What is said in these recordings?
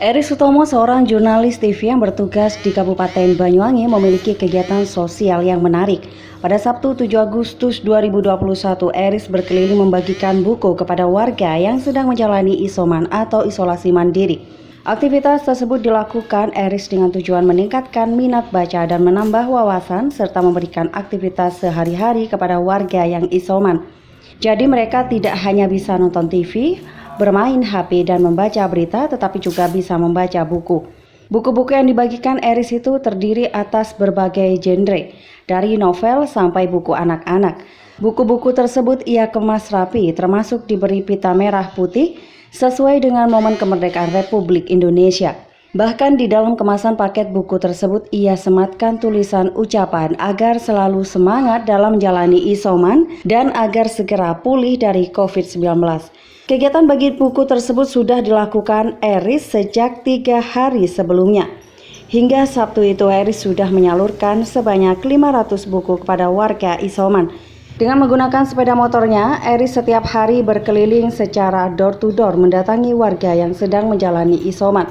Eris Sutomo, seorang jurnalis TV yang bertugas di Kabupaten Banyuwangi, memiliki kegiatan sosial yang menarik. Pada Sabtu 7 Agustus 2021, Eris berkeliling membagikan buku kepada warga yang sedang menjalani isoman atau isolasi mandiri. Aktivitas tersebut dilakukan Eris dengan tujuan meningkatkan minat baca dan menambah wawasan serta memberikan aktivitas sehari-hari kepada warga yang isoman. Jadi mereka tidak hanya bisa nonton TV, bermain HP dan membaca berita, tetapi juga bisa membaca buku. Buku-buku yang dibagikan Eris itu terdiri atas berbagai genre, dari novel sampai buku anak-anak. Buku-buku tersebut ia kemas rapi, termasuk diberi pita merah putih sesuai dengan momen kemerdekaan Republik Indonesia. Bahkan di dalam kemasan paket buku tersebut ia sematkan tulisan ucapan agar selalu semangat dalam menjalani isoman dan agar segera pulih dari COVID-19. Kegiatan bagi buku tersebut sudah dilakukan Eris sejak 3 hari sebelumnya. Hingga Sabtu itu Eris sudah menyalurkan sebanyak 500 buku kepada warga isoman. Dengan menggunakan sepeda motornya, Eris setiap hari berkeliling secara door-to-door mendatangi warga yang sedang menjalani isoman.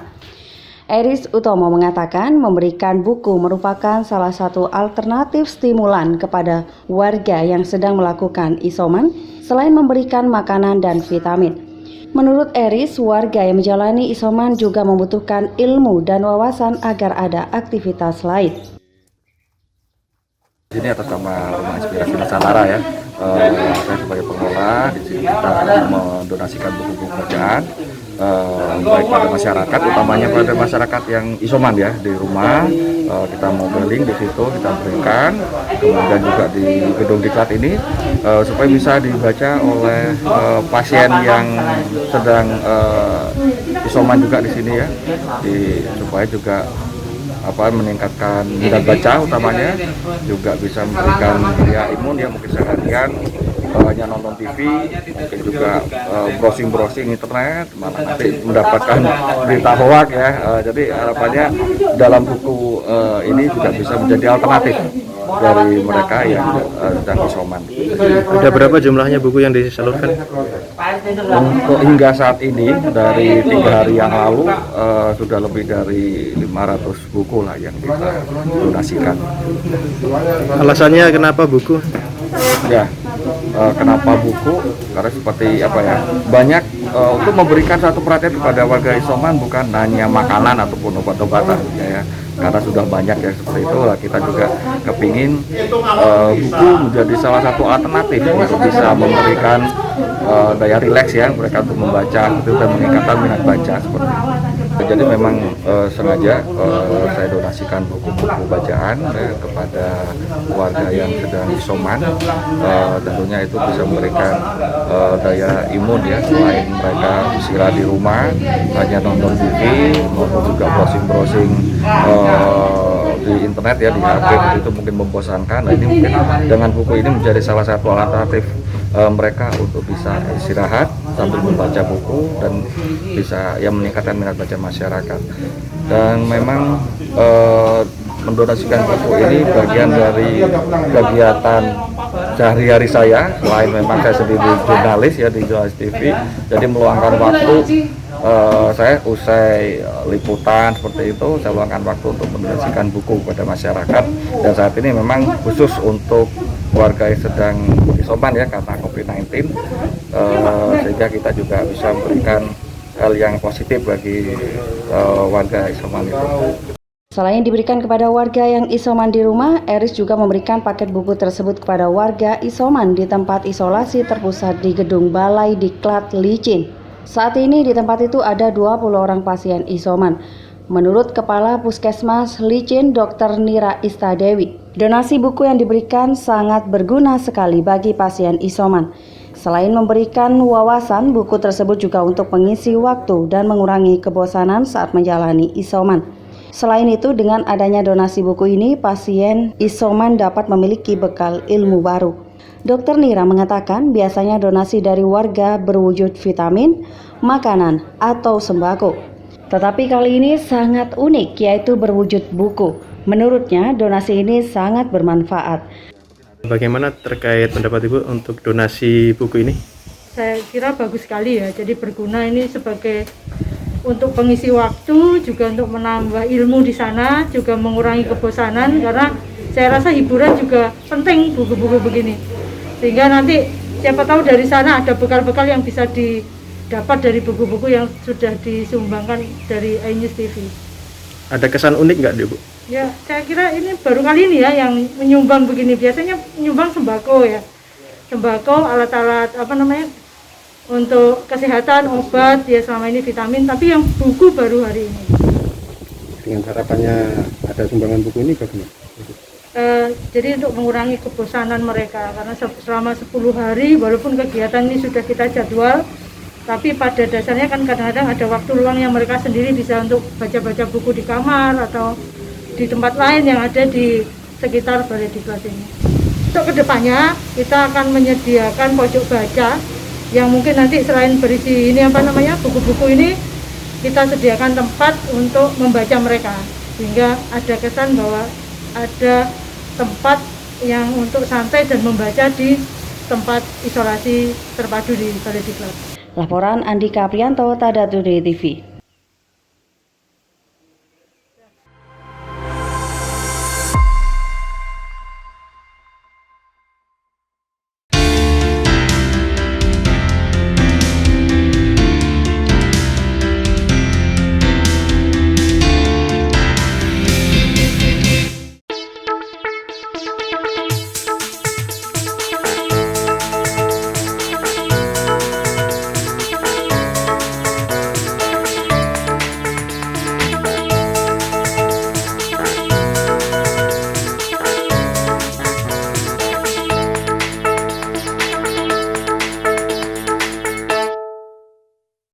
Eris Utomo mengatakan memberikan buku merupakan salah satu alternatif stimulan kepada warga yang sedang melakukan isoman selain memberikan makanan dan vitamin. Menurut Eris, warga yang menjalani isoman juga membutuhkan ilmu dan wawasan agar ada aktivitas lain. Ini atas nama Rumah Inspirasi Nusantara ya. Saya sebagai pengelola di sini kita mendonasikan buku-buku bacaan baik pada masyarakat, utamanya pada masyarakat yang isoman ya di rumah. Kita mau keliling di situ, kita berikan, kemudian juga di gedung diklat ini supaya bisa dibaca oleh pasien yang sedang isoman juga di sini ya, supaya juga meningkatkan minat baca, utamanya juga bisa memberikan ya imun ya, mungkin seharian hanya nonton TV, mungkin juga browsing internet, malah nanti mendapatkan berita hoak ya. Jadi harapannya dalam buku ini juga bisa menjadi alternatif dari mereka yang sedang isoman. Ada berapa jumlahnya buku yang disalurkan? Untuk hingga saat ini dari 3 hari yang lalu sudah lebih dari 500 buku lah yang kita donasikan. Alasannya kenapa buku? Ya, kenapa buku? Karena seperti banyak untuk memberikan satu perhatian kepada warga isoman, bukan hanya makanan ataupun obat-obatan ya. Karena sudah banyak ya seperti itu, kita juga kepingin buku menjadi salah satu alternatif untuk bisa memberikan daya rileks ya mereka untuk membaca, itu dan meningkatkan minat baca seperti itu. Jadi memang sengaja saya donasikan buku-buku bacaan kepada warga yang sedang isoman. Tentunya itu bisa memberikan daya imun ya, selain mereka istirahat di rumah hanya nonton TV maupun juga browsing di internet ya, di HP, itu mungkin membosankan. Nah, ini mungkin dengan buku ini menjadi salah satu alternatif mereka untuk bisa istirahat sambil membaca buku dan bisa ya meningkatkan minat baca masyarakat. Dan memang mendonasikan buku ini bagian dari kegiatan sehari-hari saya, selain memang saya sendiri jurnalis ya di Jurnalis TV, jadi meluangkan waktu saya usai liputan seperti itu, saya luangkan waktu untuk mendonasikan buku kepada masyarakat. Dan saat ini memang khusus untuk warga yang sedang isoman ya karena COVID-19, sehingga kita juga bisa memberikan hal yang positif bagi warga isoman itu. Selain diberikan kepada warga yang isoman di rumah, Eris juga memberikan paket buku tersebut kepada warga isoman di tempat isolasi terpusat di Gedung Balai Diklat Licin. Saat ini di tempat itu ada 20 orang pasien isoman. Menurut Kepala Puskesmas Licin, Dr. Nira Istadewi, donasi buku yang diberikan sangat berguna sekali bagi pasien isoman. Selain memberikan wawasan, buku tersebut juga untuk mengisi waktu dan mengurangi kebosanan saat menjalani isoman. Selain itu, dengan adanya donasi buku ini, pasien isoman dapat memiliki bekal ilmu baru. Dr. Nira mengatakan biasanya donasi dari warga berwujud vitamin, makanan, atau sembako. Tetapi kali ini sangat unik, yaitu berwujud buku. Menurutnya, donasi ini sangat bermanfaat. Bagaimana terkait pendapat Ibu untuk donasi buku ini? Saya kira bagus sekali ya, jadi berguna ini sebagai untuk pengisi waktu, juga untuk menambah ilmu di sana, juga mengurangi kebosanan, karena saya rasa hiburan juga penting buku-buku begini. Sehingga nanti siapa tahu dari sana ada bekal-bekal yang bisa didapat dari buku-buku yang sudah disumbangkan dari iNews TV. Ada kesan unik nggak Bu? Ya, saya kira ini baru kali ini ya yang menyumbang begini. Biasanya menyumbang sembako ya. Sembako, alat-alat untuk kesehatan, obat, ya selama ini vitamin, tapi yang buku baru hari ini. Dengan harapannya ada sumbangan buku ini bagaimana? Jadi untuk mengurangi kebosanan mereka, karena selama 10 hari walaupun kegiatan ini sudah kita jadwal, tapi pada dasarnya kan kadang-kadang ada waktu luang yang mereka sendiri bisa untuk baca-baca buku di kamar atau di tempat lain yang ada di sekitar Balai Diklat ini. Untuk kedepannya kita akan menyediakan pojok baca yang mungkin nanti selain berisi ini buku-buku ini, kita sediakan tempat untuk membaca mereka, sehingga ada kesan bahwa ada tempat yang untuk santai dan membaca di tempat isolasi terpadu di Balai Diklat. Laporan Andika Prianto, Tada Today TV.